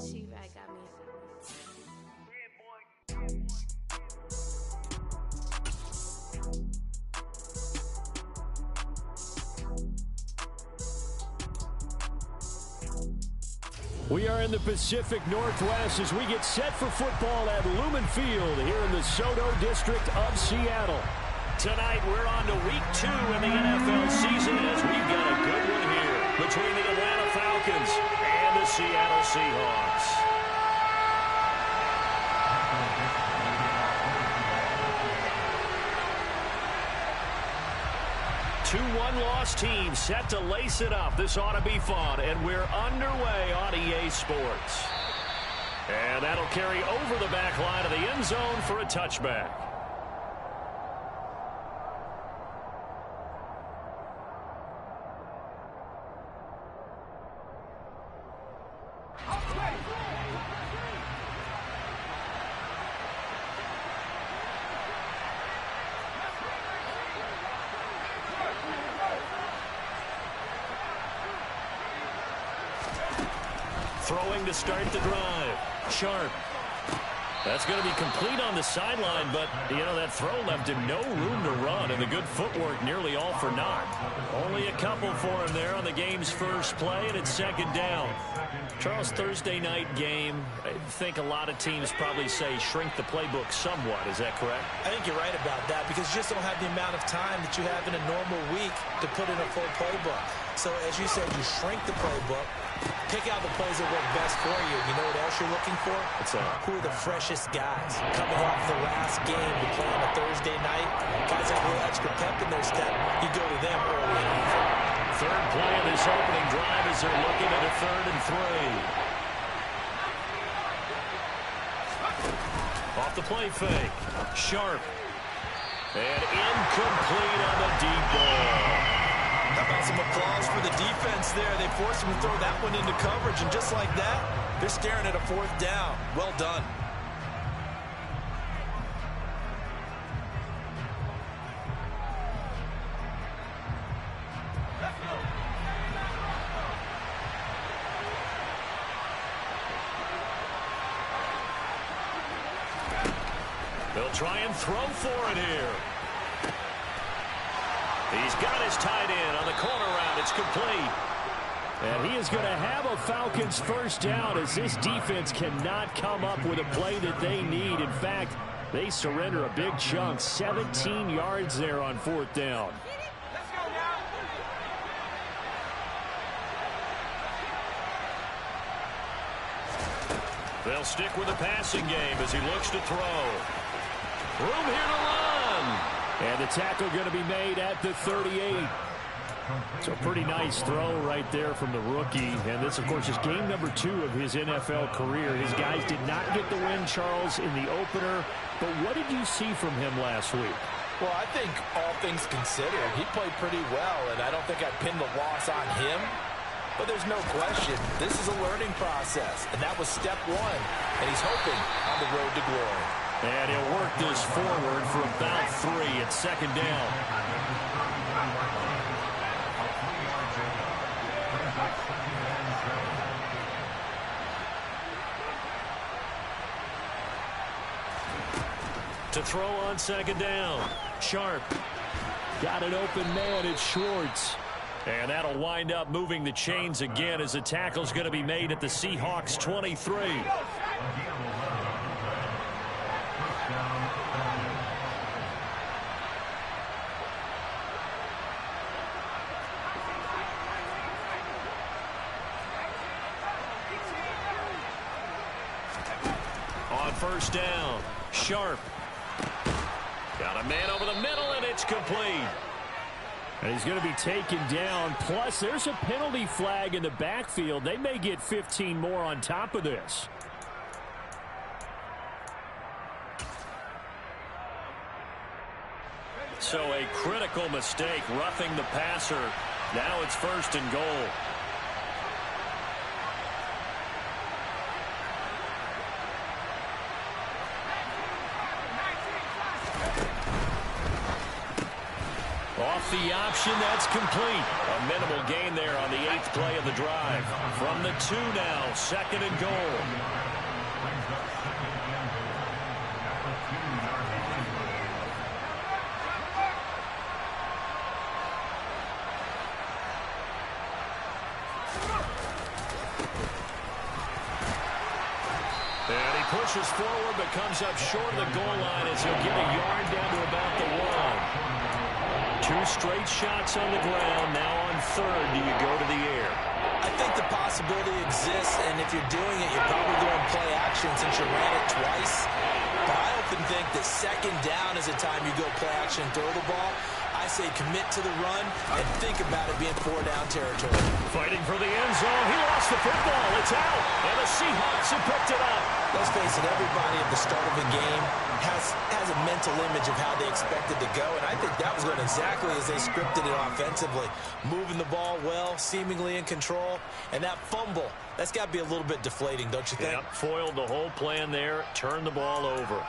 She-Bag got me. We are in the Pacific Northwest as we get set for football at Lumen Field here in the Soto District of Seattle. Tonight we're on to week 2 in the NFL season as we've got a good one here between the Atlanta Falcons and the Seattle Seahawks. 2-1 loss team set to lace it up. This ought to be fun, and we're underway on EA Sports. And that'll carry over the back line of the end zone for a touchback. Throwing to start the drive. Sharp. That's going to be complete on the sideline, but, you know, that throw left him no room to run, and the good footwork nearly all for naught. Only a couple for him there on the game's first play, and it's second down. Charles, Thursday night game, I think a lot of teams probably say shrink the playbook somewhat. Is that correct? I think you're right about that because you just don't have the amount of time that you have in a normal week to put in a full playbook. So, as you said, you shrink the playbook. Pick out the plays that work best for you. You know what else you're looking for? What's that? Who are the freshest guys? Coming off the last game to play on a Thursday night, guys have a little extra pep in their step. You go to them early and often. Third play of this opening drive as they're looking at a 3rd and 3. Off the play fake. Sharp. And incomplete on the deep ball. How about some applause for the defense there? They forced him to throw that one into coverage, and just like that, they're staring at a 4th down. Well done. They'll try and throw for it here. He's got his tight end on the corner route. It's complete. And he is going to have a Falcons first down as this defense cannot come up with a play that they need. In fact, they surrender a big chunk, 17 yards there on 4th down. They'll stick with the passing game as he looks to throw. Room here to run. And the tackle going to be made at the 38. So a pretty nice throw right there from the rookie. And this, of course, is game number 2 of his NFL career. His guys did not get the win, Charles, in the opener. But what did you see from him last week? Well, I think all things considered, he played pretty well, and I don't think I'd pin the loss on him. But there's no question, this is a learning process, and that was step 1. And he's hoping on the road to glory. And he'll work this forward for about 3. It's second down. To throw on second down. Sharp. Got an open man. It's Schwartz. And that'll wind up moving the chains again as the tackle's going to be made at the Seahawks 23. On first down, Sharp. Got a man over the middle, and it's complete. And he's going to be taken down. Plus, there's a penalty flag in the backfield. They may get 15 more on top of this. So a critical mistake, roughing the passer. Now it's 1st and goal. Off the option, that's complete. A minimal gain there on the 8th play of the drive. From the 2 now, 2nd and goal. And he pushes forward but comes up short of the goal line as he'll get a yard down to about the 1. 2 straight shots on the ground. Now on 3rd, do you go to the air? I think the possibility exists, and if you're doing it, you're probably going play action since you ran it twice. But I often think that 2nd down is the time you go play action and throw the ball. I say commit to the run and think about it being 4-down territory. Fighting for the end zone. He lost the football. It's out. And the Seahawks have picked it up. Let's face it, everybody at the start of a game has a mental image of how they expected to go, and I think that was going exactly as they scripted it offensively. Moving the ball well, seemingly in control, and that fumble, that's got to be a little bit deflating, don't you think? Yep, foiled the whole plan there, turned the ball over.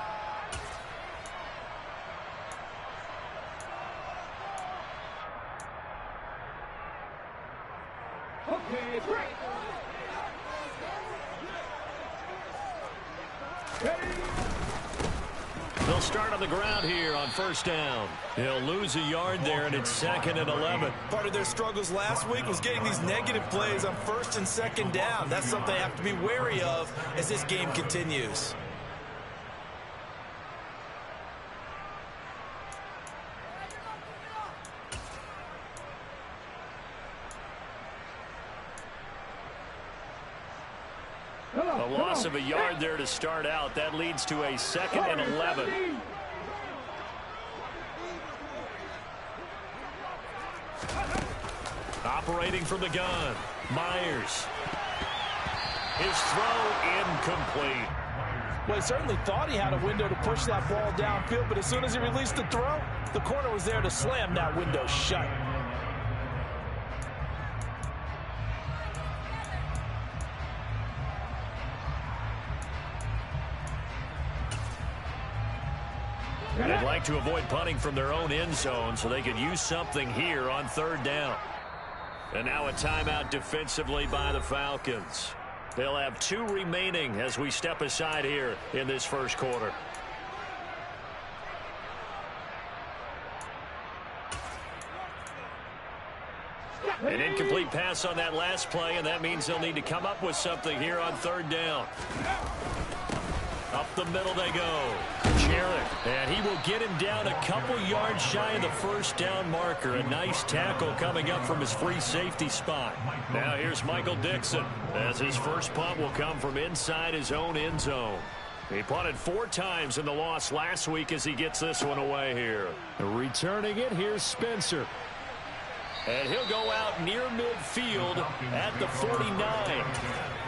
Okay, break. They'll start on the ground here on 1st down. He'll lose a yard there, and it's 2nd and 11. Part of their struggles last week was getting these negative plays on 1st and 2nd down. That's something they have to be wary of as this game continues. A loss of a yard there to start out. That leads to a 2nd and 11. Operating from the gun, Myers. His throw incomplete. Well, he certainly thought he had a window to push that ball downfield, but as soon as he released the throw, the corner was there to slam that window shut. They'd like to avoid punting from their own end zone so they could use something here on 3rd down. And now a timeout defensively by the Falcons. They'll have 2 remaining as we step aside here in this 1st quarter. An incomplete pass on that last play, and that means they'll need to come up with something here on 3rd down. Up the middle they go. Jarrett, and he will get him down a couple yards shy of the 1st down marker. A nice tackle coming up from his free safety spot. Now here's Michael Dixon as his first punt will come from inside his own end zone. He punted 4 times in the loss last week as he gets this one away here. Returning it, here's Spencer. And he'll go out near midfield at the 49.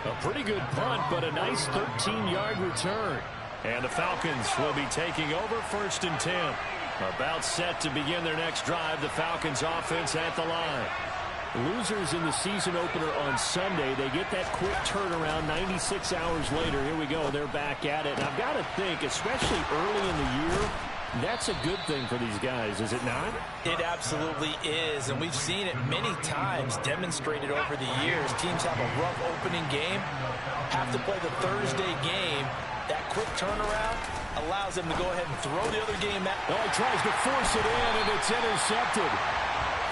A pretty good punt, but a nice 13-yard return. And the Falcons will be taking over 1st and 10. About set to begin their next drive. The Falcons offense at the line. Losers in the season opener on Sunday. They get that quick turnaround 96 hours later. Here we go. They're back at it. And I've got to think, especially early in the year, that's a good thing for these guys, is it not? It absolutely is, and we've seen it many times demonstrated over the years. Teams have a rough opening game, have to play the Thursday game. That quick turnaround allows them to go ahead and throw the other game out. Oh, he tries to force it in, and it's intercepted.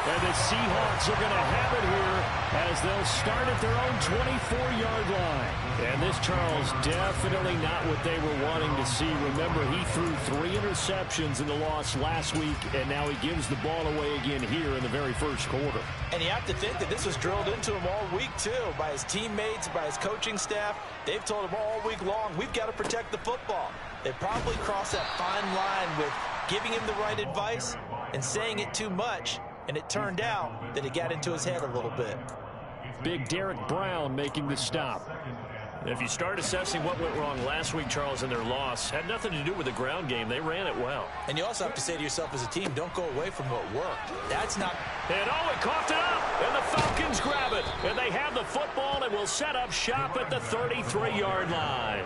And the Seahawks are going to have it here as they'll start at their own 24-yard line. And this, Charles, definitely not what they were wanting to see. Remember, he threw 3 interceptions in the loss last week, and now he gives the ball away again here in the very 1st quarter. And you have to think that this was drilled into him all week, too, by his teammates, by his coaching staff. They've told him all week long, we've got to protect the football. They probably crossed that fine line with giving him the right advice and saying it too much. And it turned out that it got into his head a little bit. Big Derek Brown making the stop. If you start assessing what went wrong last week, Charles, in their loss, had nothing to do with the ground game. They ran it well. And you also have to say to yourself as a team, don't go away from what worked. That's not... And oh, it coughed it up. And the Falcons grab it. And they have the football and will set up shop at the 33-yard line.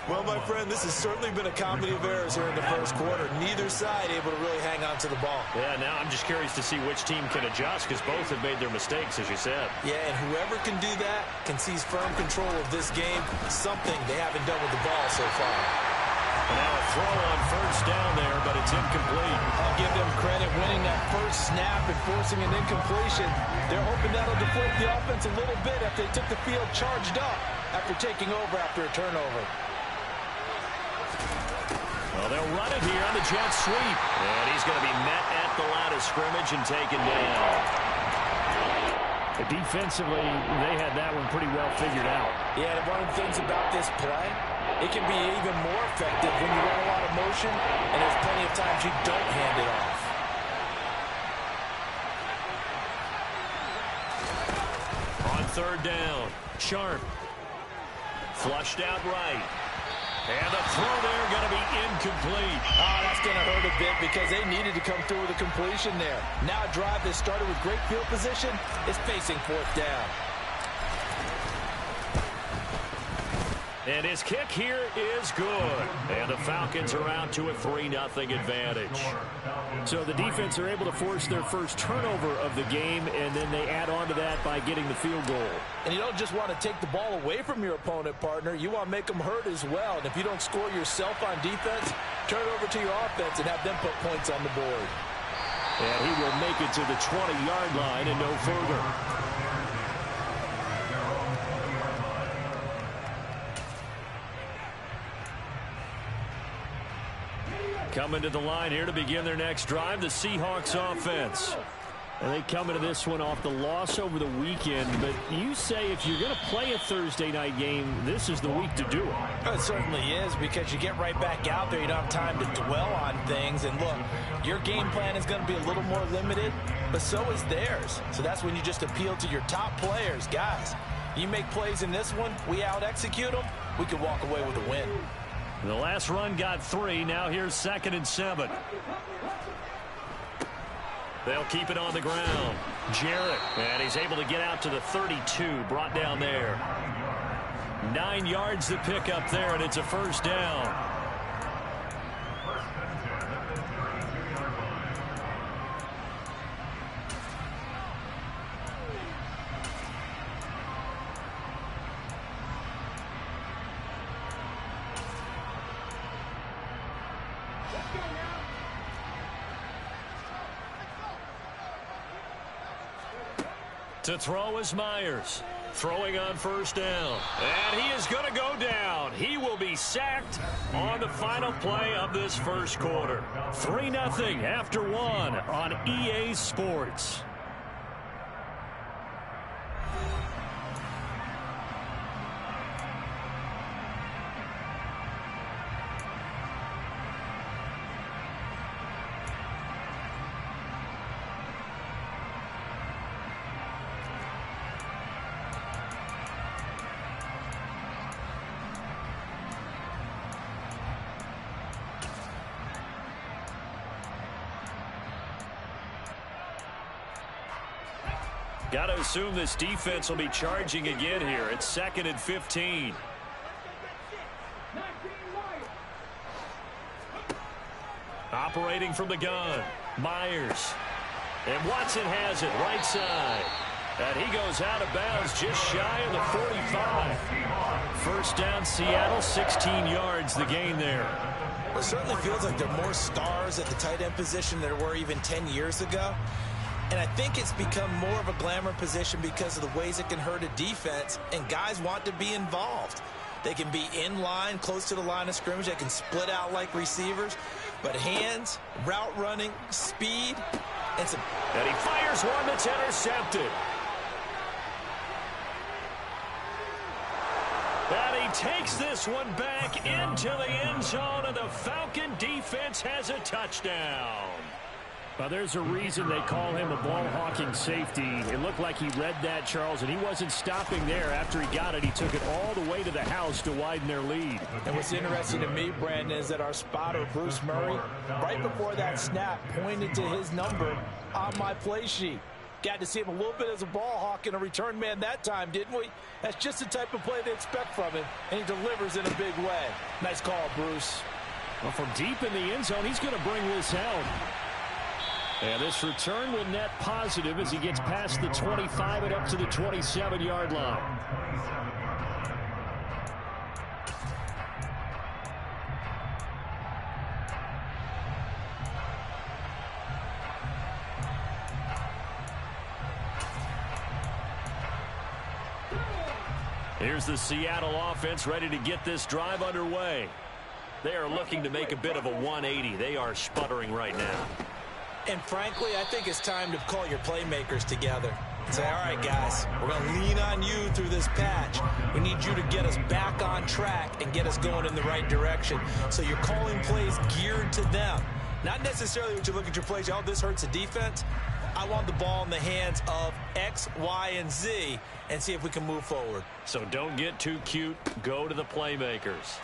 Well, my friend, this has certainly been a comedy of errors here in the first quarter. Neither side able to really hang on to the ball. Yeah, now I'm just curious to see which team can adjust because both have made their mistakes, as you said. Yeah, and whoever can do that can seize firm control of this game, something they haven't done with the ball so far. And now a throw on first down there, but it's incomplete. I'll give them credit winning that first snap and forcing an incompletion. They're hoping that'll deflate the offense a little bit after they took the field charged up after taking over after a turnover. Well, they'll run it here on the jet sweep. And he's going to be met at the line of scrimmage and taken down. Defensively, they had that one pretty well figured out. Yeah, and one of the things about this play, it can be even more effective when you run a lot of motion, and there's plenty of times you don't hand it off. On third down, Sharp. Flushed out right. And the throw there going to be incomplete. Oh, that's going to hurt a bit because they needed to come through with a completion there. Now a drive that started with great field position is facing fourth down. And his kick here is good. And the Falcons are out to a 3-0 advantage. So the defense are able to force their first turnover of the game, and then they add on to that by getting the field goal. And you don't just want to take the ball away from your opponent, partner. You want to make them hurt as well. And if you don't score yourself on defense, turn it over to your offense and have them put points on the board. And he will make it to the 20-yard line and no further. Coming to the line here to begin their next drive, the Seahawks offense. And they come into this one off the loss over the weekend. But you say if you're going to play a Thursday night game, this is the week to do it. It certainly is, because you get right back out there. You don't have time to dwell on things. And look, your game plan is going to be a little more limited, but so is theirs. So that's when you just appeal to your top players. Guys, you make plays in this one, we out-execute them, we could walk away with a win. The last run got 3. Now here's 2nd and 7. They'll keep it on the ground. Jarrett, and he's able to get out to the 32, brought down there. 9 yards to pick up there, and it's a first down. To throw is Myers. Throwing on first down. And he is going to go down. He will be sacked on the final play of this first quarter. 3-0 after 1 on EA Sports. Got to assume this defense will be charging again here. It's 2nd and 15. Operating from the gun. Myers. And Watson has it right side. And he goes out of bounds just shy of the 45. First down, Seattle, 16 yards the gain there. Well, it certainly feels like there are more stars at the tight end position than there were even 10 years ago. And I think it's become more of a glamour position because of the ways it can hurt a defense, and guys want to be involved. They can be in line, close to the line of scrimmage. They can split out like receivers. But hands, route running, speed, and some... And he fires one that's intercepted. And he takes this one back into the end zone, and the Falcon defense has a touchdown. Well, there's a reason they call him a ball-hawking safety. It looked like he read that, Charles, and he wasn't stopping there. After he got it, he took it all the way to the house to widen their lead. And what's interesting to me, Brandon, is that our spotter, Bruce Murray, right before that snap, pointed to his number on my play sheet. Got to see him a little bit as a ball hawk and a return man that time, didn't we? That's just the type of play they expect from him, and he delivers in a big way. Nice call, Bruce. Well, from deep in the end zone, he's going to bring this out. And this return will net positive as he gets past the 25 and up to the 27-yard line. Here's the Seattle offense ready to get this drive underway. They are looking to make a bit of a 180. They are sputtering right now. And frankly, I think it's time to call your playmakers together and say, all right, guys, we're going to lean on you through this patch. We need you to get us back on track and get us going in the right direction. So you're calling plays geared to them. Not necessarily what you look at your plays, oh, this hurts the defense. I want the ball in the hands of X, Y, and Z and see if we can move forward. So don't get too cute. Go to the playmakers.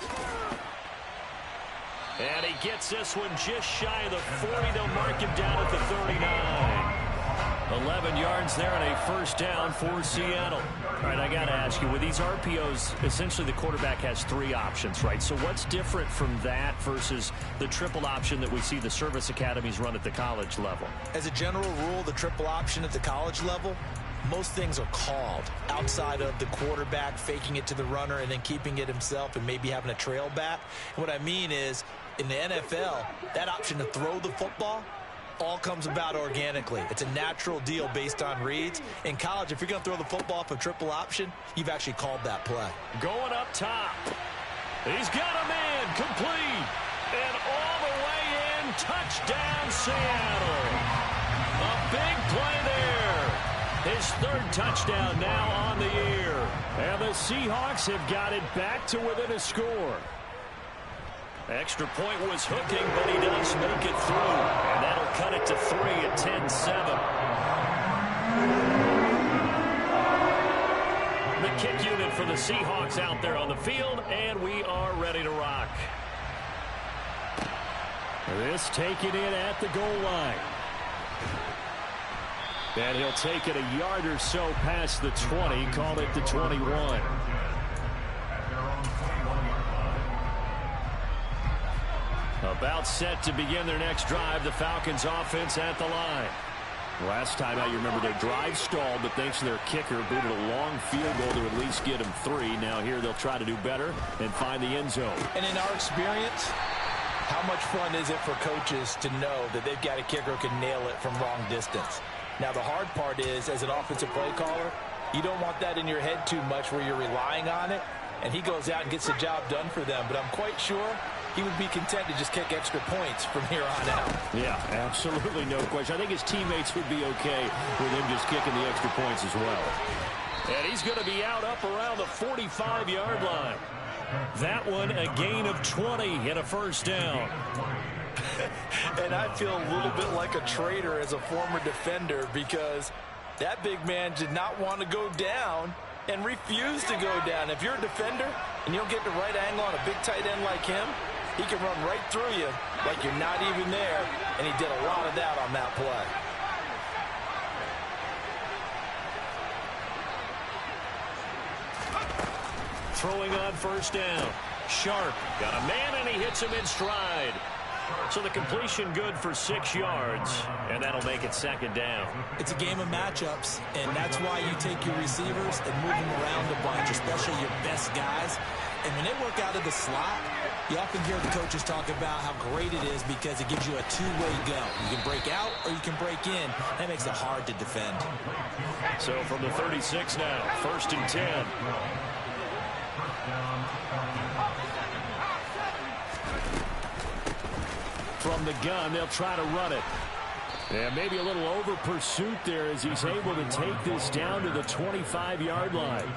And he gets this one just shy of the 40. They'll mark him down at the 39. 11 yards there and a first down for Seattle. All right, I got to ask you, with these RPOs, essentially the quarterback has three options, right? So what's different from that versus the triple option that we see the service academies run at the college level? As a general rule, the triple option at the college level, most things are called outside of the quarterback faking it to the runner and then keeping it himself and maybe having a trail back. And what I mean is, in the NFL, that option to throw the football all comes about organically. It's a natural deal based on reads. In college, if you're going to throw the football off a triple option, you've actually called that play. Going up top. He's got a man complete. And all the way in, touchdown Seattle. A big play there. His third touchdown now on the year. And the Seahawks have got it back to within a score. Extra point was hooking, but he does make it through. And that'll cut it to 3 at 10-7. The kick unit for the Seahawks out there on the field, and we are ready to rock. This taken in at the goal line. And he'll take it a yard or so past the 20, call it the 21. About set to begin their next drive, the Falcons offense at the line. Last time out, you remember their drive stalled, but thanks to their kicker, booted a long field goal to at least get them 3. Now here they'll try to do better and find the end zone. And in our experience, how much fun is it for coaches to know that they've got a kicker who can nail it from long distance? Now the hard part is, as an offensive play caller, you don't want that in your head too much where you're relying on it, and he goes out and gets the job done for them. But I'm quite sure he would be content to just kick extra points from here on out. Yeah, absolutely no question. I think his teammates would be okay with him just kicking the extra points as well. And he's going to be out up around the 45-yard line. That one a gain of 20 and a first down. And I feel a little bit like a traitor as a former defender because that big man did not want to go down and refused to go down. If you're a defender and you don't get the right angle on a big tight end like him, he can run right through you like you're not even there, and he did a lot of that on that play. Throwing on first down. Sharp got a man, and he hits him in stride. So the completion good for 6 yards, and that'll make it second down. It's a game of matchups, and that's why you take your receivers and move them around a bunch, especially your best guys. And when they work out of the slot, you often hear the coaches talk about how great it is because it gives you a two-way go. You can break out or you can break in. That makes it hard to defend. So from the 36 now, 1st and 10. From the gun, they'll try to run it. And maybe a little over pursuit there as he's able to take this down to the 25-yard line.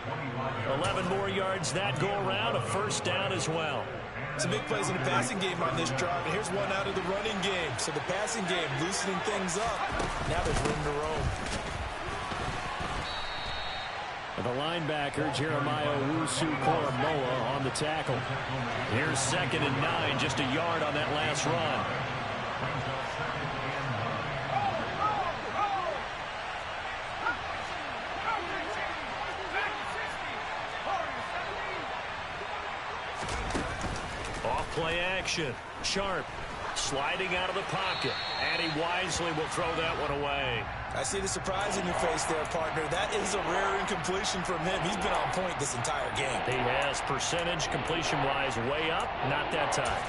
11 more yards that go around, a first down as well. Some big plays in the passing game on this drive, and here's one out of the running game. So the passing game loosening things up. Now there's room to roam. The linebacker, Jeremiah Owusu-Koramoah, on the tackle. Here's 2nd and 9, just a yard on that last run. Play action. Sharp sliding out of the pocket. And he wisely will throw that one away. I see the surprise in your face there, partner. That is a rare incompletion from him. He's been on point this entire game. He has percentage completion-wise way up. Not that time.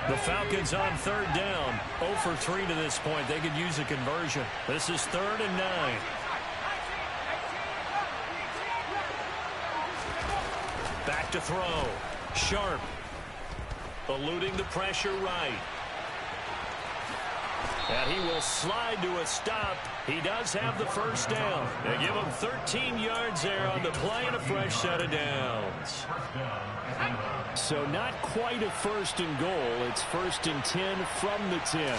The Falcons on third down. 0 for 3 to this point. They could use a conversion. This is 3rd and 9. Back to throw. Sharp. Eluding the pressure right. And he will slide to a stop. He does have the first down. They give him 13 yards there on the play and a fresh set of downs. So not quite a 1st and goal. It's 1st and 10 from the 10.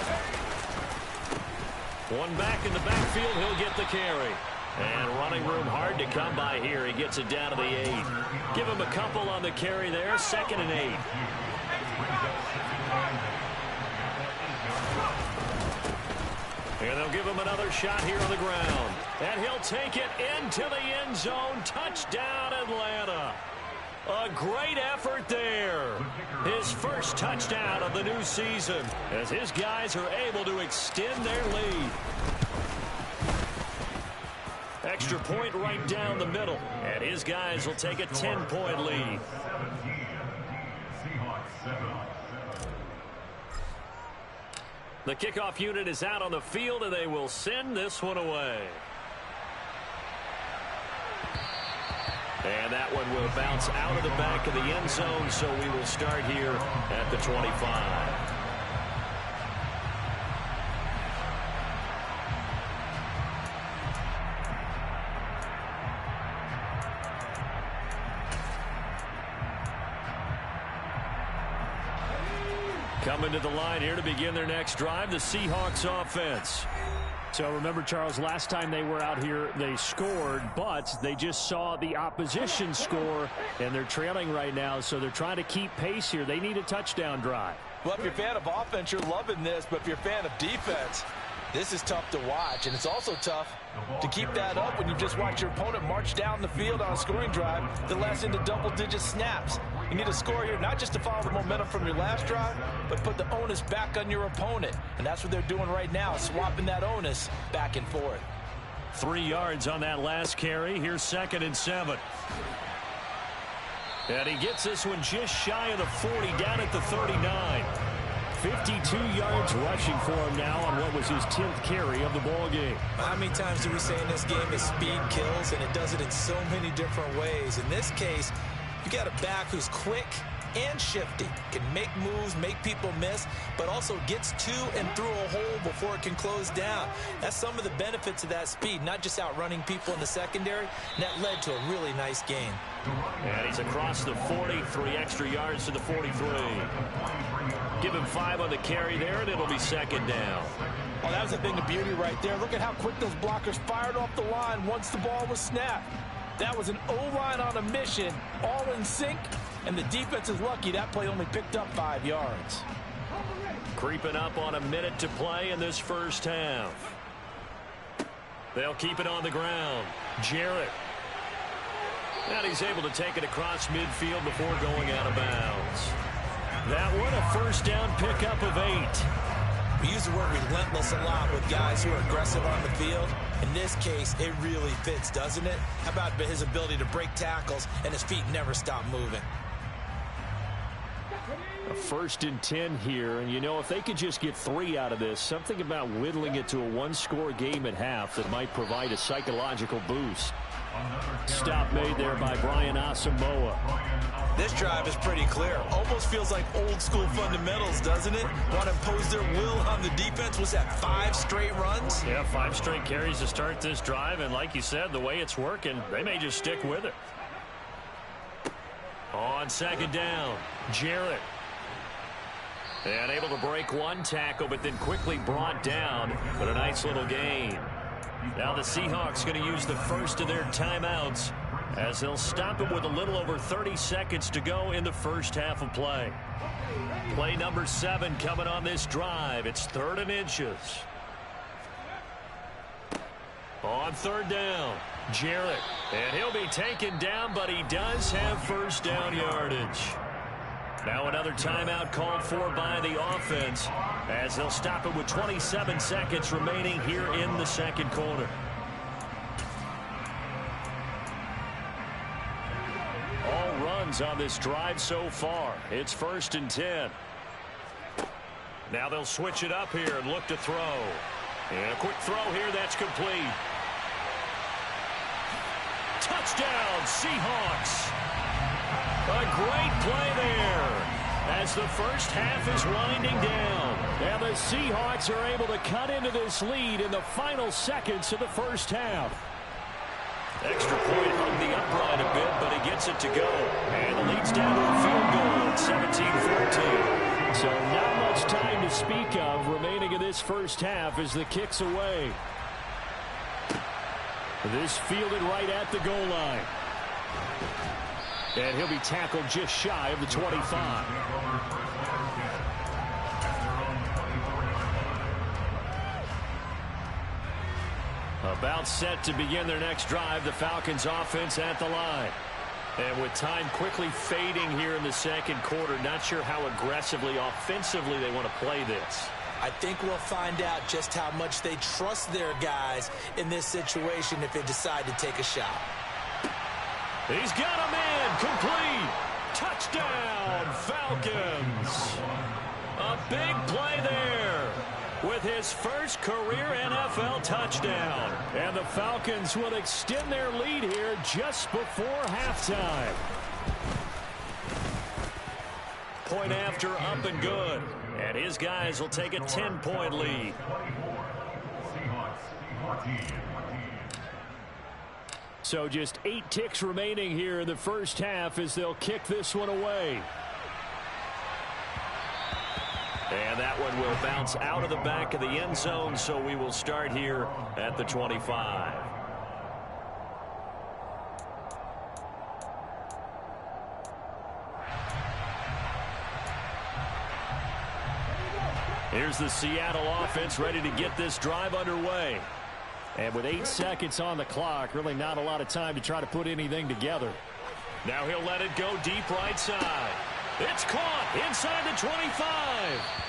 One back in the backfield. He'll get the carry. And running room hard to come by here. He gets it down to the 8. Give him a couple on the carry there. 2nd and 8. And they'll give him another shot here on the ground. And he'll take it into the end zone. Touchdown, Atlanta. A great effort there. His first touchdown of the new season as his guys are able to extend their lead. Extra point right down the middle. And his guys will take a 10-point lead. The kickoff unit is out on the field, and they will send this one away. And that one will bounce out of the back of the end zone, so we will start here at the 25. Coming to the line here to begin their next drive, the Seahawks offense. So remember, Charles, last time they were out here, they scored, but they just saw the opposition score, and they're trailing right now, so they're trying to keep pace here. They need a touchdown drive. Well, if you're a fan of offense, you're loving this, but if you're a fan of defense, this is tough to watch, and it's also tough to keep that up when you just watch your opponent march down the field on a scoring drive that lasts into double-digit snaps. You need a score here, not just to follow the momentum from your last drive, but put the onus back on your opponent. And that's what they're doing right now, swapping that onus back and forth. 3 yards on that last carry. Here's 2nd and 7. And he gets this one just shy of the 40, down at the 39. 52 yards rushing for him now on what was his 10th carry of the ball game. How many times do we say in this game that speed kills, and it does it in so many different ways? In this case, you got a back who's quick and shifty, can make moves, make people miss, but also gets to and through a hole before it can close down. That's some of the benefits of that speed, not just outrunning people in the secondary, and that led to a really nice game. And he's across the 40, 3 extra yards to the 43. Give him 5 on the carry there, and it'll be 2nd down. Oh, that was a thing of beauty right there. Look at how quick those blockers fired off the line once the ball was snapped. That was an O-line on a mission, all in sync, and the defense is lucky that play only picked up 5 yards. Creeping up on a minute to play in this first half. They'll keep it on the ground. Jarrett. And he's able to take it across midfield before going out of bounds. That one, a first down pickup of 8. We use the word relentless a lot with guys who are aggressive on the field. In this case, it really fits, doesn't it? How about his ability to break tackles and his feet never stop moving? A 1st and 10 here, and you know, if they could just get 3 out of this, something about whittling it to a 1-score game at half that might provide a psychological boost. Stop made there by Brian Asamoah. This drive is pretty clear. Almost feels like old school fundamentals, doesn't it? Want to impose their will on the defense. Was that 5 straight runs? Yeah, 5 straight carries to start this drive, and like you said, the way it's working, they may just stick with it. On 2nd down, Jarrett. And able to break 1 tackle, but then quickly brought down. But a nice little gain. Now the Seahawks going to use the first of their timeouts as they'll stop him with a little over 30 seconds to go in the first half of play. Play number 7 coming on this drive. It's 3rd and inches. On 3rd down, Jarrett. And he'll be taken down, but he does have first down yardage. Now another timeout called for by the offense as they'll stop it with 27 seconds remaining here in the second quarter. All runs on this drive so far. It's 1st and 10. Now they'll switch it up here and look to throw. And a quick throw here that's complete. Touchdown, Seahawks. A great play there as the first half is winding down. And the Seahawks are able to cut into this lead in the final seconds of the first half. Extra point hung the upright a bit, but he gets it to go. And the lead's down to a field goal at 17-14. So not much time to speak of remaining in this first half as the kick's away. This fielded right at the goal line. And he'll be tackled just shy of the 25. About set to begin their next drive, the Falcons offense at the line. And with time quickly fading here in the second quarter, not sure how aggressively, offensively they want to play this. I think we'll find out just how much they trust their guys in this situation if they decide to take a shot. He's got him in. Complete. Touchdown, Falcons. A big play there with his first career NFL touchdown. And the Falcons will extend their lead here just before halftime. Point after, up and good. And his guys will take a 10-point lead. So just 8 ticks remaining here in the first half as they'll kick this one away. And that one will bounce out of the back of the end zone, so we will start here at the 25. Here's the Seattle offense ready to get this drive underway. And with 8 seconds on the clock, really not a lot of time to try to put anything together. Now he'll let it go deep right side. It's caught inside the 25.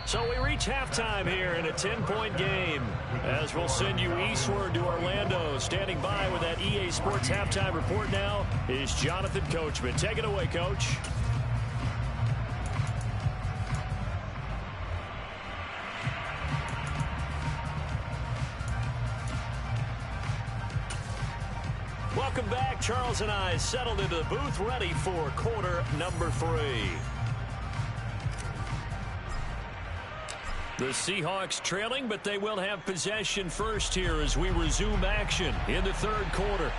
So we reach halftime here in a 10-point game as we'll send you eastward to Orlando. Standing by with that EA Sports halftime report now is Jonathan Coachman. Take it away, Coach. Welcome back. Charles and I settled into the booth ready for quarter number 3. The Seahawks trailing, but they will have possession first here as we resume action in the third quarter.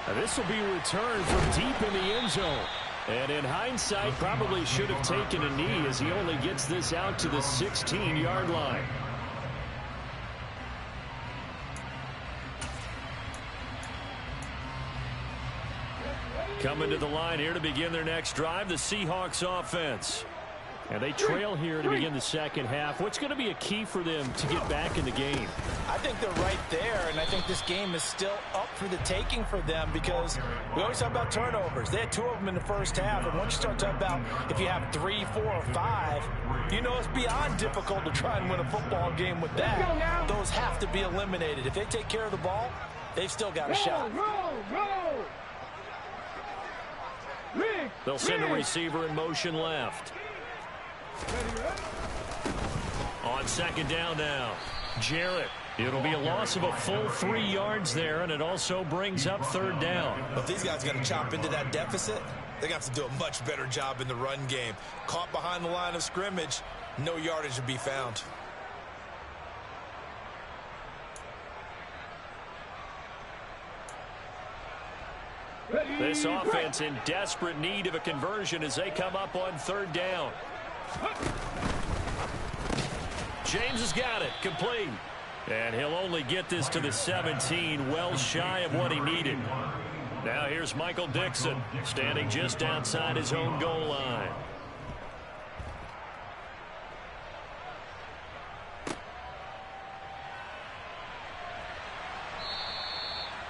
Now this will be a return from deep in the end zone. And in hindsight, probably should have taken a knee as he only gets this out to the 16-yard line. Coming to the line here to begin their next drive, the Seahawks offense. And they trail here to begin the second half. What's going to be a key for them to get back in the game? I think they're right there, and I think this game is still up for the taking for them because we always talk about turnovers. They had 2 of them in the first half, and once you start talking about if you have 3, 4, or 5, you know it's beyond difficult to try and win a football game with that. Those have to be eliminated. If they take care of the ball, they've still got a shot. They'll send a receiver in motion left. On second down now, Jarrett. It'll be a loss of a full 3 yards there, and it also brings up third down. But if these guys got to chop into that deficit, they got to do a much better job in the run game. Caught behind the line of scrimmage, no yardage to be found. Ready. This offense in desperate need of a conversion as they come up on third down. James has got it. Complete. And he'll only get this to the 17, well shy of what he needed. Now here's Michael Dixon, standing just outside his own goal line.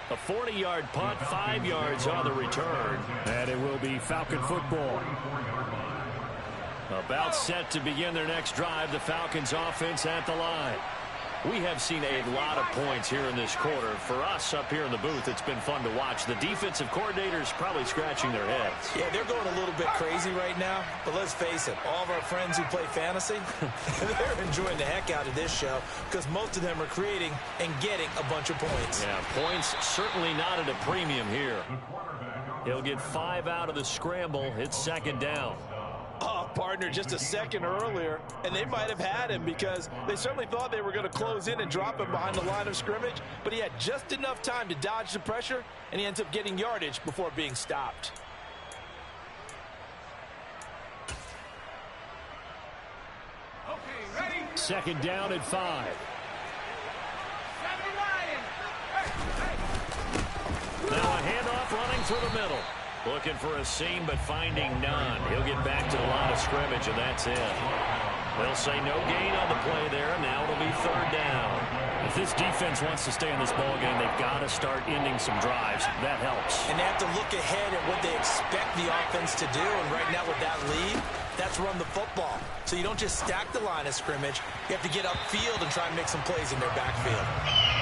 A 40-yard punt, 5 yards on the return. And it will be Falcon football. About set to begin their next drive, the Falcons offense at the line. We have seen a lot of points here in this quarter. For us up here in the booth, it's been fun to watch. The defensive coordinators probably scratching their heads. Yeah, they're going a little bit crazy right now. But let's face it, all of our friends who play fantasy, they're enjoying the heck out of this show because most of them are creating and getting a bunch of points. Yeah, points certainly not at a premium here. He'll get 5 out of the scramble. It's second down. Oh, partner, just a second earlier, and they might have had him because they certainly thought they were going to close in and drop him behind the line of scrimmage, but he had just enough time to dodge the pressure, and he ends up getting yardage before being stopped. Okay, ready? Second down at 5. Now a handoff running through the middle. Looking for a seam, but finding none. He'll get back to the line of scrimmage, and that's it. They'll say no gain on the play there. Now it'll be third down. If this defense wants to stay in this ballgame, they've got to start ending some drives. That helps. And they have to look ahead at what they expect the offense to do. And right now with that lead, that's run the football. So you don't just stack the line of scrimmage. You have to get upfield and try and make some plays in their backfield.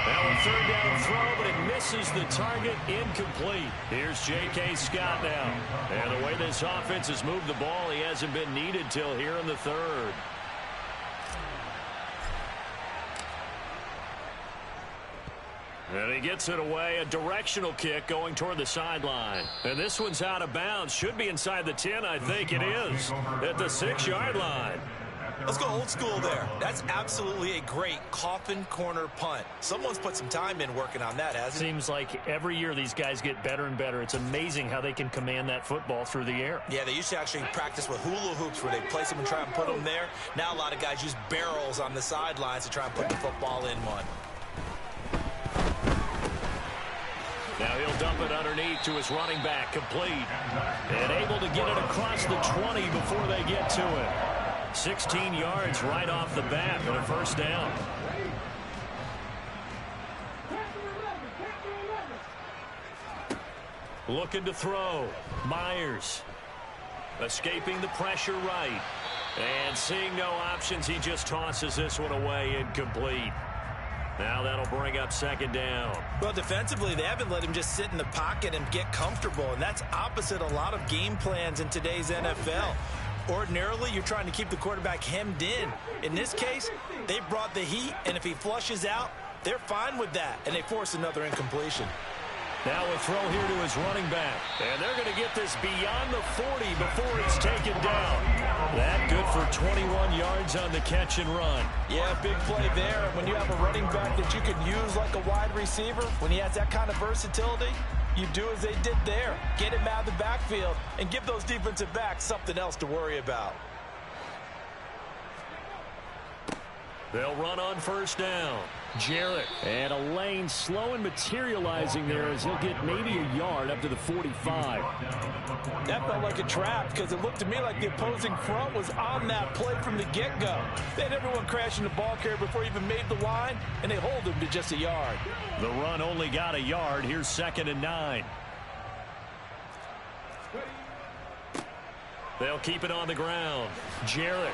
Now a third down throw, but it misses the target. Incomplete. Here's J.K. Scott now. And the way this offense has moved the ball, he hasn't been needed till here in the third. And he gets it away. A directional kick going toward the sideline. And this one's out of bounds. Should be inside the 10, I think it is. At the 6-yard line. Let's go old school there. That's absolutely a great coffin corner punt. Someone's put some time in working on that, hasn't it? Seems like every year these guys get better and better. It's amazing how they can command that football through the air. Yeah, they used to actually practice with hula hoops where they place them and try and put them there. Now a lot of guys use barrels on the sidelines to try and put the football in one. Now he'll dump it underneath to his running back, complete. And able to get it across the 20 before they get to it. 16 yards right off the bat and a first down. Looking to throw. Myers. Escaping the pressure right. And seeing no options, he just tosses this one away, incomplete. Now that'll bring up second down. Well, defensively, they haven't let him just sit in the pocket and get comfortable, and that's opposite a lot of game plans in today's NFL. Ordinarily, you're trying to keep the quarterback hemmed in. In this case, they brought the heat, and if he flushes out, they're fine with that, and they force another incompletion. Now a throw here to his running back. And they're going to get this beyond the 40 before it's taken down. That good for 21 yards on the catch and run. Yeah, big play there. When you have a running back that you can use like a wide receiver, when he has that kind of versatility, you do as they did there. Get him out of the backfield and give those defensive backs something else to worry about. They'll run on first down. Jarrett. And a lane slow and materializing there as he'll get maybe a yard up to the 45. That felt like a trap because it looked to me like the opposing front was on that play from the get-go. They had everyone crashing the ball carrier before he even made the line, and they hold him to just a yard. The run only got a yard. Here's 2nd and 9. They'll keep it on the ground. Jarrett.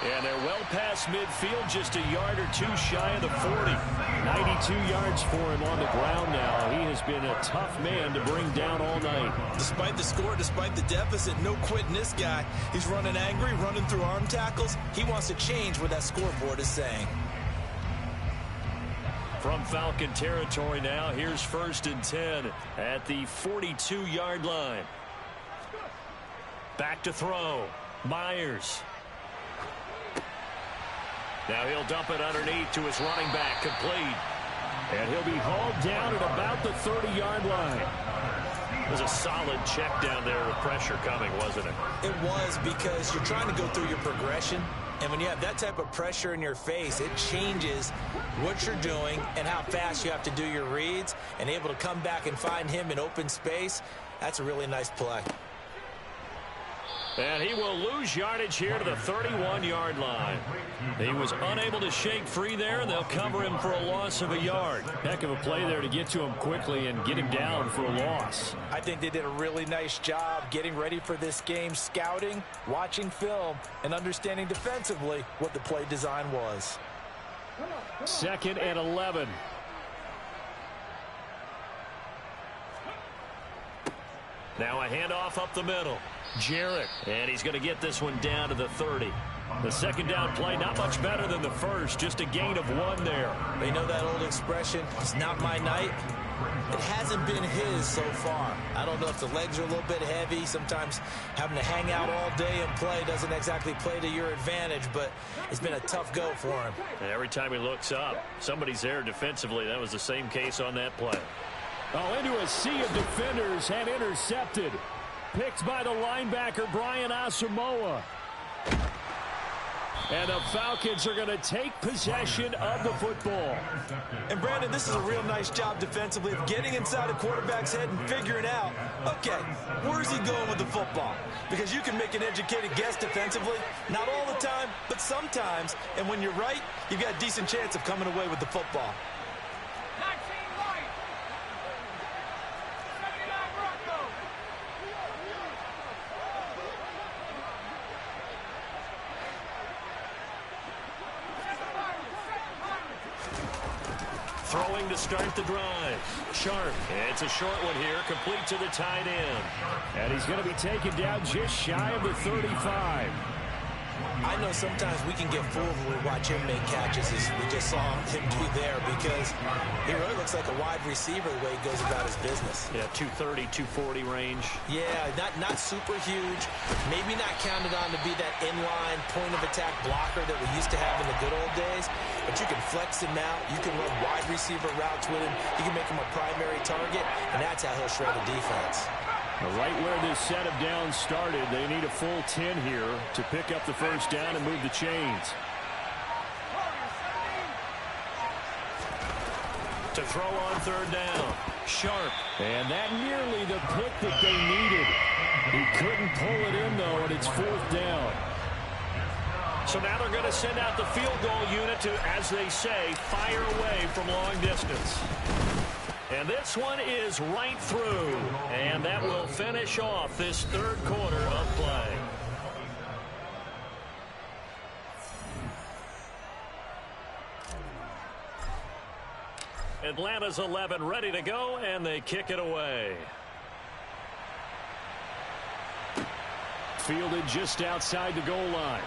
And they're well past midfield, just a yard or two shy of the 40. 92 yards for him on the ground now. He has been a tough man to bring down all night. Despite the score, despite the deficit, no quitting this guy. He's running angry, running through arm tackles. He wants to change what that scoreboard is saying. From Falcon territory now, here's 1st and 10 at the 42-yard line. Back to throw. Myers. Now he'll dump it underneath to his running back, complete. And he'll be hauled down at about the 30-yard line. It was a solid check down there with pressure coming, wasn't it? It was, because you're trying to go through your progression. And when you have that type of pressure in your face, it changes what you're doing and how fast you have to do your reads. And able to come back and find him in open space, that's a really nice play. And he will lose yardage here to the 31-yard line. He was unable to shake free there, and they'll cover him for a loss of a yard. Heck of a play there to get to him quickly and get him down for a loss. I think they did a really nice job getting ready for this game, scouting, watching film, and understanding defensively what the play design was. 2nd and 11. Now a handoff up the middle. Jarrett, and he's going to get this one down to the 30. The second down play, not much better than the first, just a gain of 1 there. They know that old expression, it's not my night. It hasn't been his so far. I don't know if the legs are a little bit heavy. Sometimes having to hang out all day and play doesn't exactly play to your advantage, but it's been a tough go for him. And every time he looks up, somebody's there defensively. That was the same case on that play. Oh, into a sea of defenders and intercepted. Picked by the linebacker, Brian Asamoah. And the Falcons are going to take possession of the football. And, Brandon, this is a real nice job defensively of getting inside a quarterback's head and figuring out, okay, where's he going with the football? Because you can make an educated guess defensively, not all the time, but sometimes. And when you're right, you've got a decent chance of coming away with the football. Throwing to start the drive. Sharp. It's a short one here, complete to the tight end. And he's going to be taken down just shy of the 35. I know sometimes we can get fooled when we watch him make catches, as we just saw him do there, because he really looks like a wide receiver the way he goes about his business. Yeah, 230, 240 range. Yeah, not super huge. Maybe not counted on to be that inline point-of-attack blocker that we used to have in the good old days, but you can flex him out. You can run wide receiver routes with him. You can make him a primary target, and that's how he'll shred a defense. Right where this set of downs started, they need a full 10 here to pick up the first down and move the chains. To throw on third down. Sharp. And that nearly the pick that they needed. He couldn't pull it in, though, and it's 4th down. So now they're going to send out the field goal unit to, as they say, fire away from long distance. And this one is right through. And that will finish off this third quarter of play. Atlanta's 11 ready to go, and they kick it away. Fielded just outside the goal line.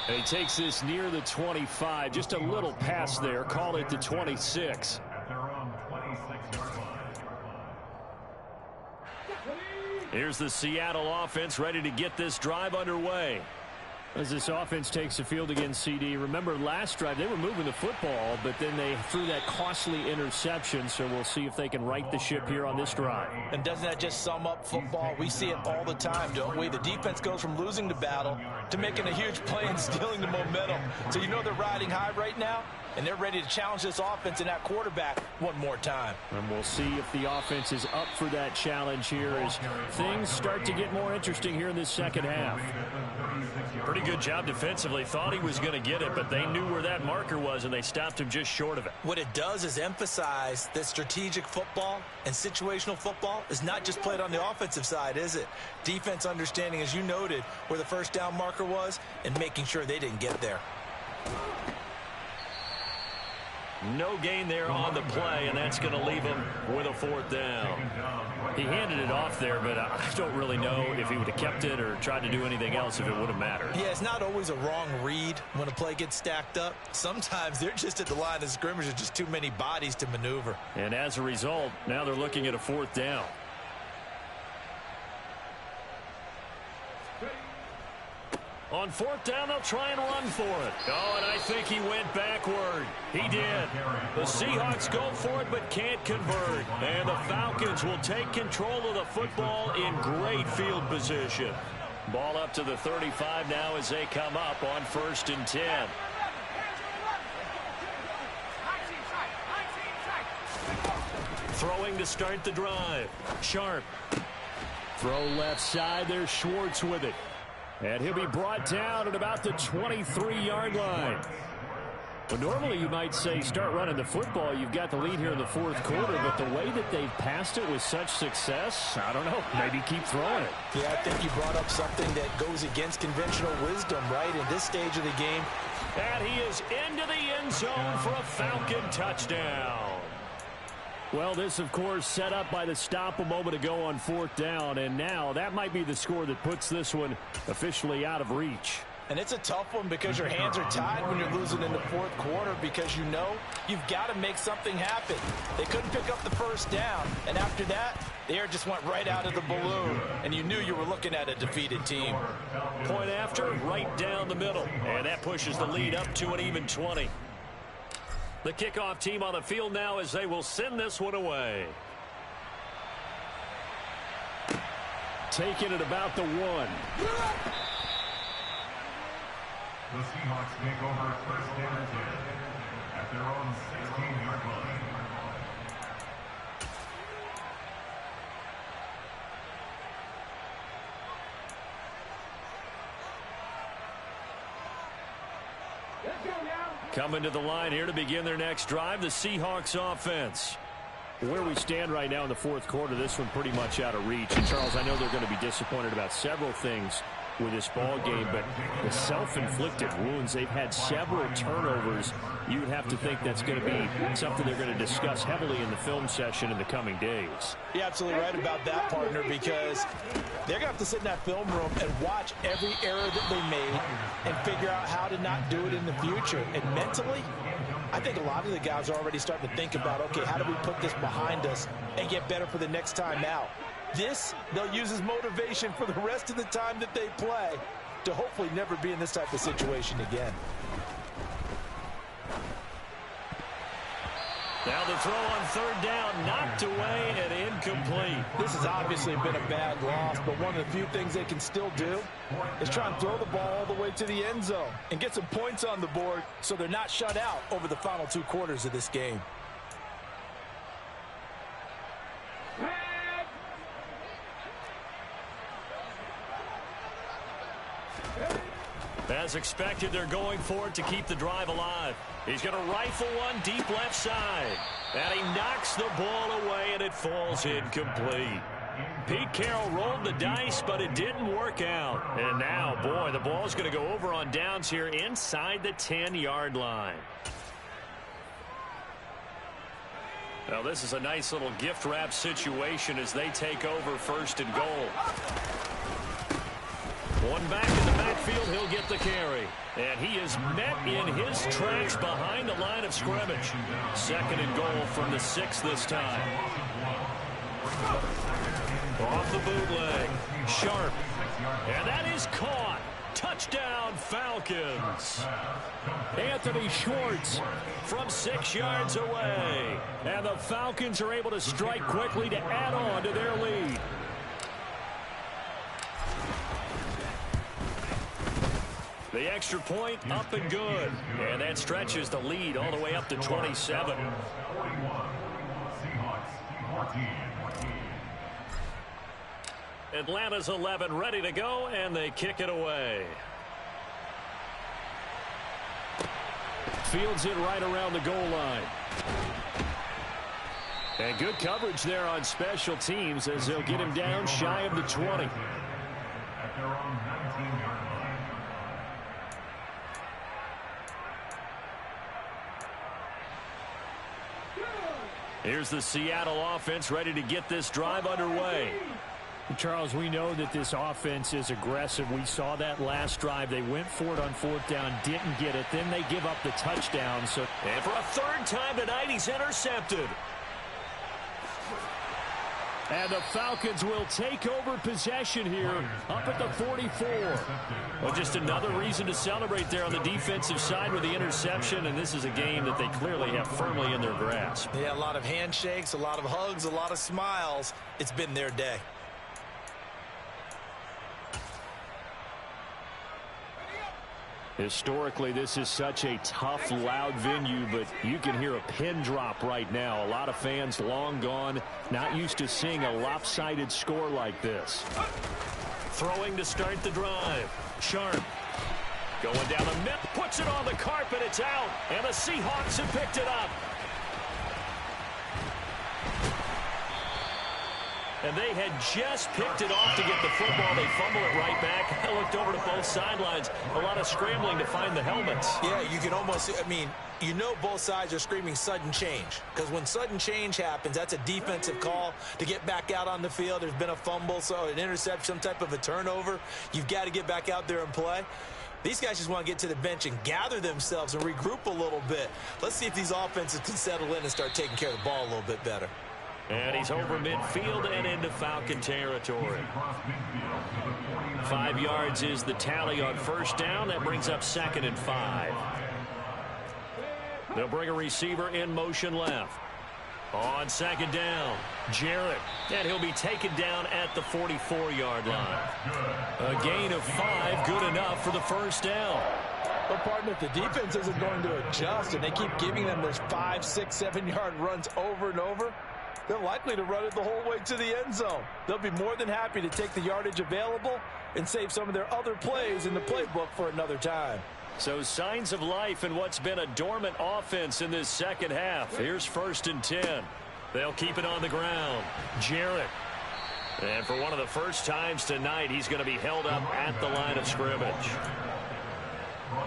And he takes this near the 25. Just a little pass there. Call it the 26. Here's the Seattle offense ready to get this drive underway. As this offense takes the field against CD, remember last drive they were moving the football, but then they threw that costly interception, so we'll see if they can right the ship here on this drive. And doesn't that just sum up football? We see it all the time, don't we? The defense goes from losing the battle to making a huge play and stealing the momentum. So you know they're riding high right now, and they're ready to challenge this offense and that quarterback one more time. And we'll see if the offense is up for that challenge here as things start to get more interesting here in this second half. Pretty good job defensively. Thought he was going to get it, but they knew where that marker was, and they stopped him just short of it. What it does is emphasize that strategic football and situational football is not just played on the offensive side, is it? Defense understanding, as you noted, where the first down marker was and making sure they didn't get there. No gain there on the play, and that's going to leave him with a 4th down. He handed it off there, but I don't really know if he would have kept it or tried to do anything else if it would have mattered. Yeah, it's not always a wrong read when a play gets stacked up. Sometimes they're just at the line of scrimmage. There's just too many bodies to maneuver. And as a result, now they're looking at a 4th down. On fourth down, they'll try and run for it. Oh, and I think he went backward. He did. The Seahawks go for it but can't convert. And the Falcons will take control of the football in great field position. Ball up to the 35 now as they come up on 1st and 10. Throwing to start the drive. Sharp. Throw left side. There's Schwartz with it. And he'll be brought down at about the 23-yard line. Well, normally you might say start running the football. You've got the lead here in the 4th quarter, but the way that they've passed it with such success, I don't know, maybe keep throwing it. Yeah, I think you brought up something that goes against conventional wisdom, right, in this stage of the game. And he is into the end zone for a Falcon touchdown. Well, this, of course, set up by the stop a moment ago on 4th down, and now that might be the score that puts this one officially out of reach. And it's a tough one because your hands are tied when you're losing in the 4th quarter because you know you've got to make something happen. They couldn't pick up the first down, and after that, the air just went right out of the balloon, and you knew you were looking at a defeated team. Point after, right down the middle, and that pushes the lead up to an even 20. The kickoff team on the field now as they will send this one away. Taking it about the 1. The Seahawks take over 1st and 10 at their own 16-yard line. Coming to the line here to begin their next drive, the Seahawks offense. Where we stand right now in the 4th quarter, this one pretty much out of reach. And, Charles, I know they're going to be disappointed about several things with this ball game, but the self-inflicted wounds, they've had several turnovers. You would have to think that's going to be something they're going to discuss heavily in the film session in the coming days. You're absolutely right about that, partner, because they're going to have to sit in that film room and watch every error that they made and figure out how to not do it in the future. And mentally, I think a lot of the guys are already starting to think about, okay, how do we put this behind us and get better for the next time out? This, they'll use as motivation for the rest of the time that they play to hopefully never be in this type of situation again. Now the throw on 3rd down, knocked away and incomplete. This has obviously been a bad loss, but one of the few things they can still do is try and throw the ball all the way to the end zone and get some points on the board so they're not shut out over the final 2 quarters of this game. As expected, they're going for it to keep the drive alive. He's going to rifle one deep left side. And he knocks the ball away, and it falls incomplete. Pete Carroll rolled the dice, but it didn't work out. And now, boy, the ball's going to go over on downs here inside the 10-yard line. Now, this is a nice little gift wrap situation as they take over 1st and goal. One back in the backfield, he'll get the carry. And he is met in his tracks behind the line of scrimmage. 2nd and goal from the 6 this time. Off the bootleg. Sharp. And that is caught. Touchdown, Falcons. Anthony Schwartz from 6 yards away. And the Falcons are able to strike quickly to add on to their lead. The extra point up and good. And that stretches the lead all the way up to 27. Atlanta's 11 ready to go, and they kick it away. Fields it right around the goal line. And good coverage there on special teams as they'll get him down shy of the 20. Here's the Seattle offense ready to get this drive underway. Charles, we know that this offense is aggressive. We saw that last drive. They went for it on 4th down, didn't get it. Then they give up the touchdown. And for a 3rd time tonight, he's intercepted. And the Falcons will take over possession here up at the 44. Well, just another reason to celebrate there on the defensive side with the interception, and this is a game that they clearly have firmly in their grasp. Yeah, a lot of handshakes, a lot of hugs, a lot of smiles. It's been their day. Historically, this is such a tough, loud venue, but you can hear a pin drop right now. A lot of fans long gone, not used to seeing a lopsided score like this. Throwing to start the drive. Sharp. Going down the middle, puts it on the carpet, it's out, and the Seahawks have picked it up. And they had just picked it off to get the football. They fumble it right back. I looked over to both sidelines. A lot of scrambling to find the helmets. Yeah, you can almost, I mean, you know both sides are screaming sudden change. Because when sudden change happens, that's a defensive call to get back out on the field. There's been a fumble, so an interception, some type of a turnover. You've got to get back out there and play. These guys just want to get to the bench and gather themselves and regroup a little bit. Let's see if these offenses can settle in and start taking care of the ball a little bit better. And he's over midfield and into Falcon territory. 5 yards is the tally on first down. That brings up 2nd and 5. They'll bring a receiver in motion left. On 2nd down, Jarrett. And he'll be taken down at the 44-yard line. A gain of 5, good enough for the first down. But, partner, if the defense isn't going to adjust and they keep giving them those 5, 6, 7-yard runs over and over, they're likely to run it the whole way to the end zone. They'll be more than happy to take the yardage available and save some of their other plays in the playbook for another time. So signs of life in what's been a dormant offense in this second half. Here's 1st and 10. They'll keep it on the ground. Jarrett. And for one of the first times tonight, he's going to be held up at the line of scrimmage.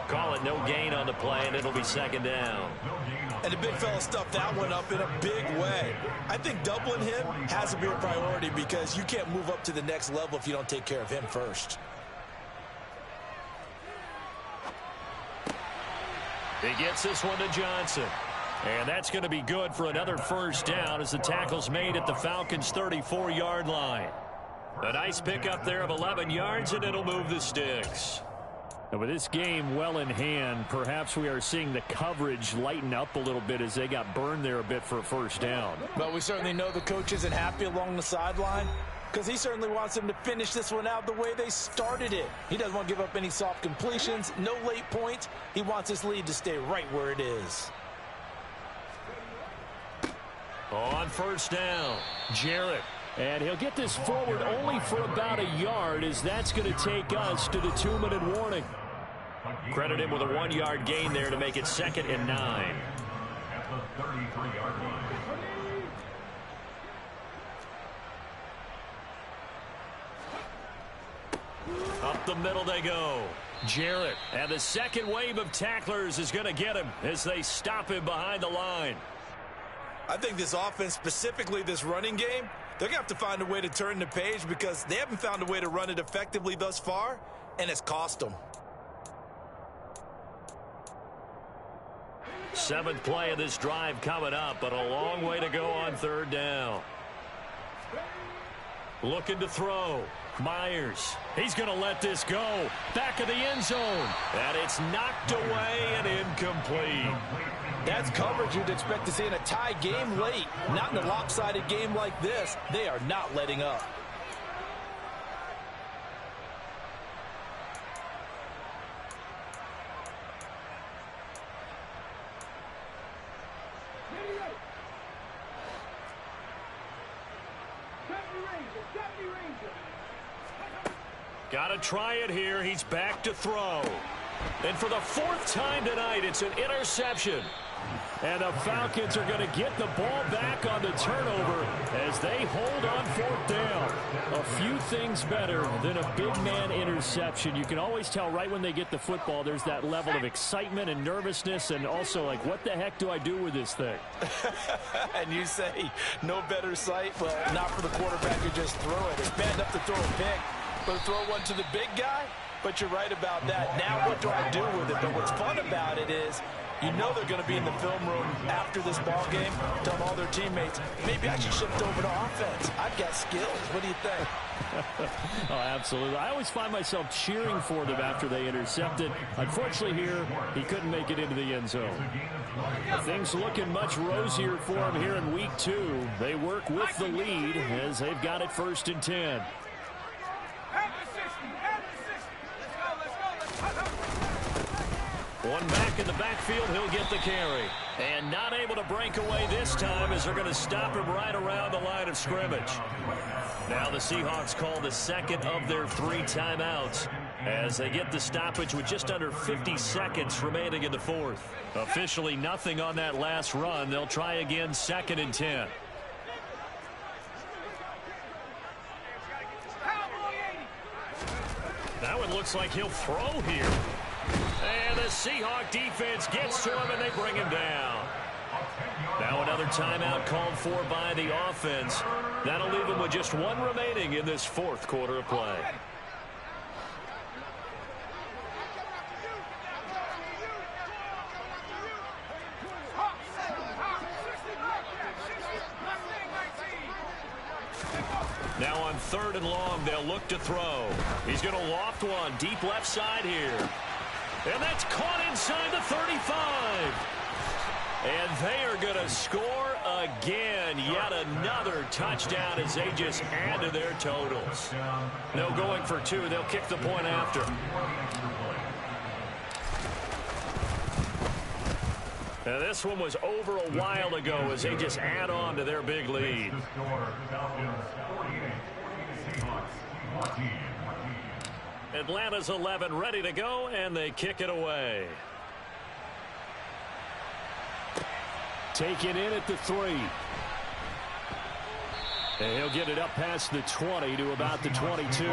Call it no gain on the play, and it'll be 2nd down. And the big fella stuffed that one up in a big way. I think doubling him has to be a priority because you can't move up to the next level if you don't take care of him first. He gets this one to Johnson. And that's going to be good for another first down as the tackle's made at the Falcons' 34-yard line. A nice pickup there of 11 yards, and it'll move the sticks. And with this game well in hand, perhaps we are seeing the coverage lighten up a little bit as they got burned there a bit for a first down. But we certainly know the coach isn't happy along the sideline because he certainly wants them to finish this one out the way they started it. He doesn't want to give up any soft completions, no late points. He wants this lead to stay right where it is. On first down, Jarrett. And he'll get this forward only for about a yard as that's going to take us to the 2-minute warning. Credit him with a 1-yard gain there to make it 2nd and 9. At the 33-yard line. Up the middle they go. Jarrett. And the second wave of tacklers is going to get him as they stop him behind the line. I think this offense, specifically this running game, they're going to have to find a way to turn the page because they haven't found a way to run it effectively thus far, and it's cost them. 7th play of this drive coming up, but a long way to go on 3rd down. Looking to throw. Myers. He's going to let this go. Back of the end zone. And it's knocked away and incomplete. That's coverage you'd expect to see in a tie game late. Not in a lopsided game like this. They are not letting up. Got to try it here. He's back to throw. And for the 4th time tonight, it's an interception. And the Falcons are going to get the ball back on the turnover as they hold on 4th down. A few things better than a big man interception. You can always tell right when they get the football, there's that level of excitement and nervousness and also like, what the heck do I do with this thing? And you say no better sight? Well, not for the quarterback who just threw it. It's bad enough to throw a pick, but throw one to the big guy? But you're right about that. Now what do I do with it? But what's fun about it is You know they're going to be in the film room after this ball game, telling all their teammates, maybe I should shift over to offense. I've got skills. What do you think? Oh, absolutely. I always find myself cheering for them after they intercept it. Unfortunately here, he couldn't make it into the end zone. Things looking much rosier for him here in week 2. They work with the lead as they've got it 1st and 10. One back in the backfield, he'll get the carry. And not able to break away this time as they're going to stop him right around the line of scrimmage. Now the Seahawks call the second of their 3 timeouts as they get the stoppage with just under 50 seconds remaining in the 4th. Officially nothing on that last run. They'll try again 2nd and 10. Now it looks like he'll throw here. And the Seahawk defense gets to him, and they bring him down. Now another timeout called for by the offense. That'll leave him with just 1 remaining in this 4th quarter of play. Now on 3rd and long, they'll look to throw. He's going to loft one deep left side here. And that's caught inside the 35. And they are going to score again. Yet another touchdown as they just add to their totals. No going for 2. They'll kick the point after. Now this one was over a while ago as they just add on to their big lead. Atlanta's 11 ready to go, and they kick it away. Taken in at the 3. And he'll get it up past the 20 to about the 22.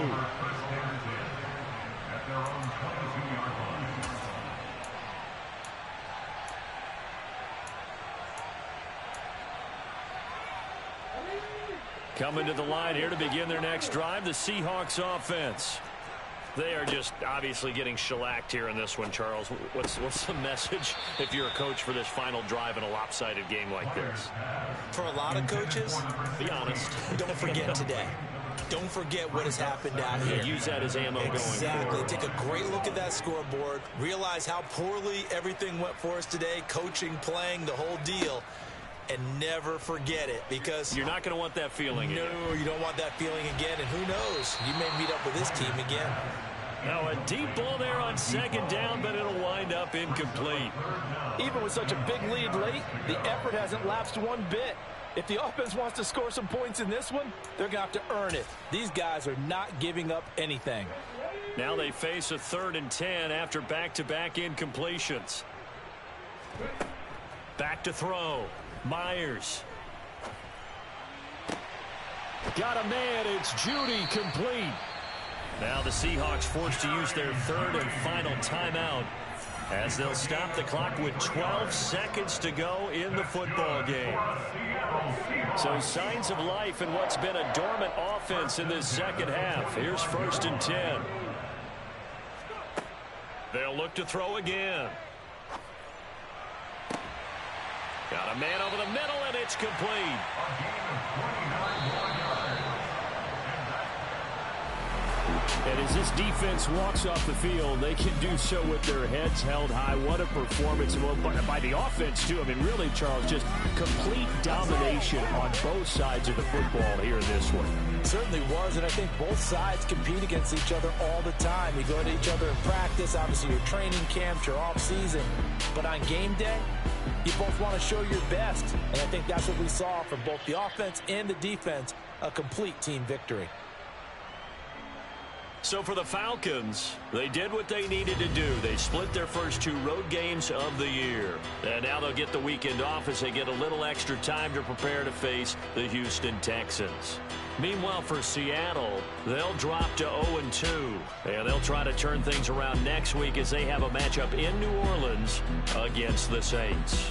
Coming to the line here to begin their next drive, the Seahawks offense. They are just obviously getting shellacked here in this one, Charles. What's the message if you're a coach for this final drive in a lopsided game like this? For a lot of coaches, be honest. Don't forget today. Don't forget what has happened out here. Use that as ammo going forward. Take a great look at that scoreboard. Realize how poorly everything went for us today. Coaching, playing, the whole deal. And never forget it, because you're not going to want that feeling again. No, you don't want that feeling again. And who knows? You may meet up with this team again. Now a deep ball there on 2nd down, but it'll wind up incomplete. Even with such a big lead late, the effort hasn't lapsed one bit. If the offense wants to score some points in this one, they're going to have to earn it. These guys are not giving up anything. Now they face a 3rd and 10 after back-to-back incompletions. Back to throw. Myers. Got a man. It's Judy, complete. Now the Seahawks forced to use their 3rd and final timeout as they'll stop the clock with 12 seconds to go in the football game. So signs of life in what's been a dormant offense in this 2nd half. Here's 1st and 10. They'll look to throw again. Got a man over the middle, and it's complete. And as this defense walks off the field, they can do so with their heads held high. What a performance by the offense, too. I mean, really, Charles, just complete domination on both sides of the football here in this one. It certainly was, and I think both sides compete against each other all the time. You go to each other in practice, obviously your training camps, your off-season. But on game day, you both want to show your best, and I think that's what we saw from both the offense and the defense, a complete team victory. So for the Falcons, they did what they needed to do. They split their first 2 road games of the year. And now they'll get the weekend off as they get a little extra time to prepare to face the Houston Texans. Meanwhile, for Seattle, they'll drop to 0-2. And they'll try to turn things around next week as they have a matchup in New Orleans against the Saints.